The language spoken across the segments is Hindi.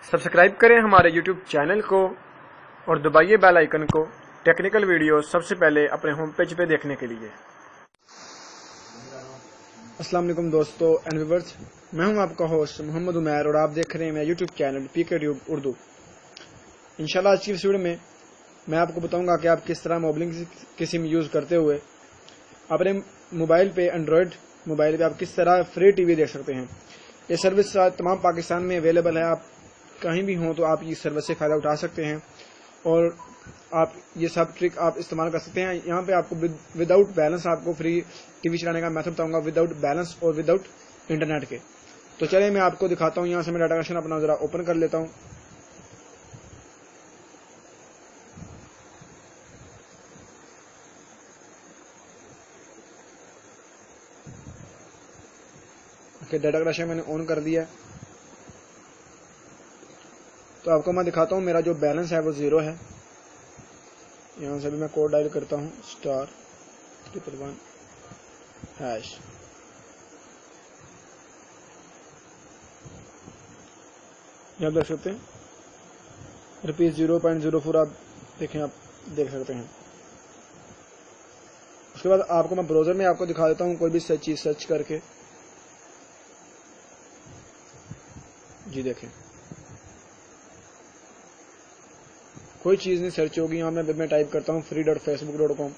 सब्सक्राइब करें हमारे YouTube चैनल को और दबाइए बेल आइकन को टेक्निकल वीडियो सबसे पहले अपने होम पेज पे देखने के लिए। अस्सलाम वालेकुम दोस्तों एंड व्यूअर्स, मैं हूं आपका होस्ट मोहम्मद उमैर और आप देख रहे हैं मेरा YouTube channel PK tube Urdu. इंशाल्लाह आज की इस वीडियो में मैं आपको बताऊंगा कि आप किस तरह मोबाइल की सिम यूज़ करते हुए अपने मोबाइल पे एंड्रॉयड मोबाइल पे आप किस तरह फ्री टीवी देख सकते हैं। ये सर्विस तमाम पाकिस्तान में अवेलेबल है। आप कहीं भी हों तो आप इस सर्विस से फ़ायदा उठा सकते हैं और आप ये सब ट्रिक आप इस्तेमाल कर सकते हैं। यहाँ पे आपको विदाउट बैलेंस आपको फ्री टीवी चलाने का मेथड बताऊंगा, विदाउट बैलेंस और विदाउट इंटरनेट के। तो चलिए मैं आपको दिखाता हूँ। यहाँ से मैं डाटा कनेक्शन अपना ज़रा ओपन कर लेता हूँ। डाटा कनेक्शन मैंने ऑन कर दिया। तो आपको मैं दिखाता हूँ मेरा जो बैलेंस है वो 0 है। यहाँ से भी मैं कोड डायल करता हूँ *111#। यहाँ देख सकते हैं ₹0.04 आप देखें, आप देख सकते हैं। उसके बाद आपको मैं ब्राउजर में आपको दिखा देता हूँ कोई भी चीज सर्च करके। जी देखें, कोई चीज नहीं सर्च होगी। यहाँ मैं टाइप करता हूँ free.facebook.com।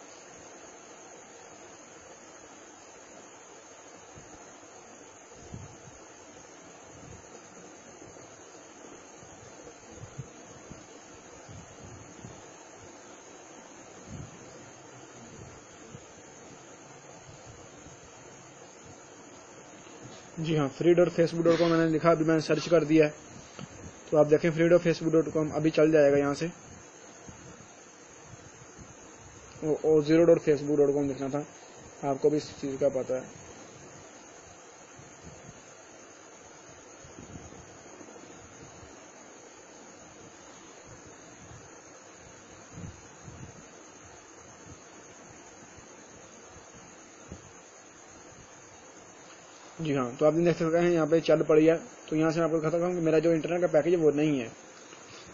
जी हाँ, free.facebook.com मैंने लिखा, अभी मैंने सर्च कर दिया है। तो आप देखें free.facebook.com अभी चल जाएगा यहाँ से। और 0.facebook.com लिखना था, आपको भी इस चीज का पता है। जी हाँ, तो आप देख सकते हैं यहाँ पे चल पड़ी है। तो यहाँ से मैं आपको दिखाता हूँ कि मेरा जो इंटरनेट का पैकेज है वो नहीं है।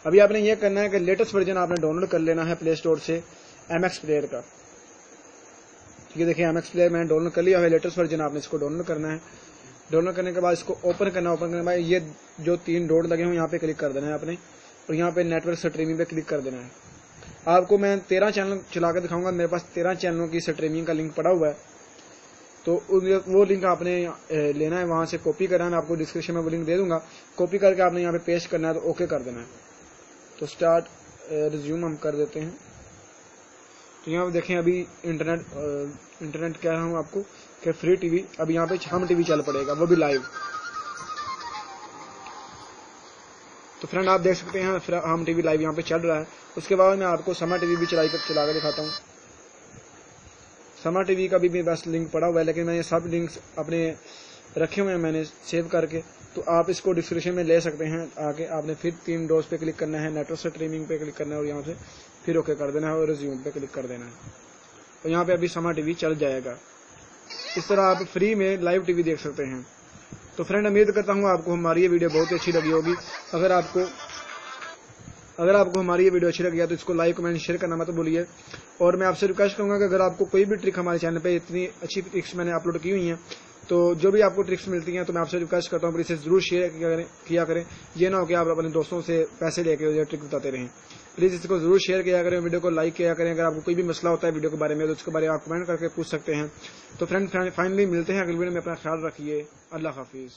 अभी आपने ये करना है कि लेटेस्ट वर्जन आपने डाउनलोड कर लेना है प्ले स्टोर से MX प्लेयर का। ठीक है, देखिए MX प्लेयर मैंने डाउनलोड कर लिया है। लेटेस्ट वर्जन आपने इसको डाउनलोड करना है। डाउनलोड करने के बाद इसको ओपन करना है। ओपन करने के बाद ये जो 3 डॉट लगे हुए यहाँ पे क्लिक कर देना है आपने, और यहाँ पे नेटवर्क स्ट्रीमिंग पे क्लिक कर देना है। आपको मैं 13 चैनल चला कर दिखाऊंगा। मेरे पास 13 चैनलों की स्ट्रीमिंग का लिंक पड़ा हुआ है। तो वो लिंक आपने लेना है, वहां से कॉपी करना है। मैं आपको डिस्क्रिप्शन में वो लिंक दे दूंगा। कॉपी करके आपने यहाँ पे पेस्ट करना है, तो ओके कर देना है। तो स्टार्ट रिज्यूम हम कर देते हैं। तो यहाँ पे देखें अभी इंटरनेट कह रहा हूँ आपको कि फ्री टीवी, अब यहाँ पे हम टीवी चल पड़ेगा, वो भी लाइव। तो फ्रेंड आप देख सकते हैं हम टीवी लाइव यहाँ पे चल रहा है। उसके बाद मैं आपको समर टीवी भी चला कर दिखाता हूँ। समर टीवी का भी बस लिंक पड़ा हुआ है, लेकिन मैंने सब लिंक्स अपने रखे हुए हैं मैंने सेव करके। तो आप इसको डिस्क्रिप्शन में ले सकते हैं। आगे आपने फिर 3 डॉट्स पे क्लिक करना है, नेटवर्क स्ट्रीमिंग पे क्लिक करना है, और यहाँ से फिर ओके कर देना है और रिज्यूम पे क्लिक कर देना है। तो यहाँ पे अभी समर टीवी चल जाएगा। इस तरह आप फ्री में लाइव टीवी देख सकते हैं। तो फ्रेंड उम्मीद करता हूँ आपको हमारी ये वीडियो बहुत ही अच्छी लगी होगी। अगर आपको हमारी ये वीडियो अच्छी लगी है तो इसको लाइक कमेंट शेयर करना मत भूलिए। और मैं आपसे रिक्वेस्ट करूंगा कि अगर आपको कोई भी ट्रिक हमारे चैनल पे, इतनी अच्छी ट्रिक्स मैंने अपलोड की हुई हैं, तो जो भी आपको ट्रिक्स मिलती हैं तो मैं आपसे रिक्वेस्ट करता हूँ इसे जरूर शेयर किया करें। ये ना हो कि आप अपने दोस्तों से पैसे लेके ट्रिक बताते रहें। प्लीज इसको जरूर शेयर किया करें, वीडियो को लाइक किया करें। अगर आपको कोई भी मसला होता है वीडियो के बारे में तो उसके बारे में आप कमेंट करके पूछ सकते हैं। तो फ्रेंड फाइनली मिलते हैं अगली वीडियो में। अपना ख्याल रखिए। अल्लाह हाफिज।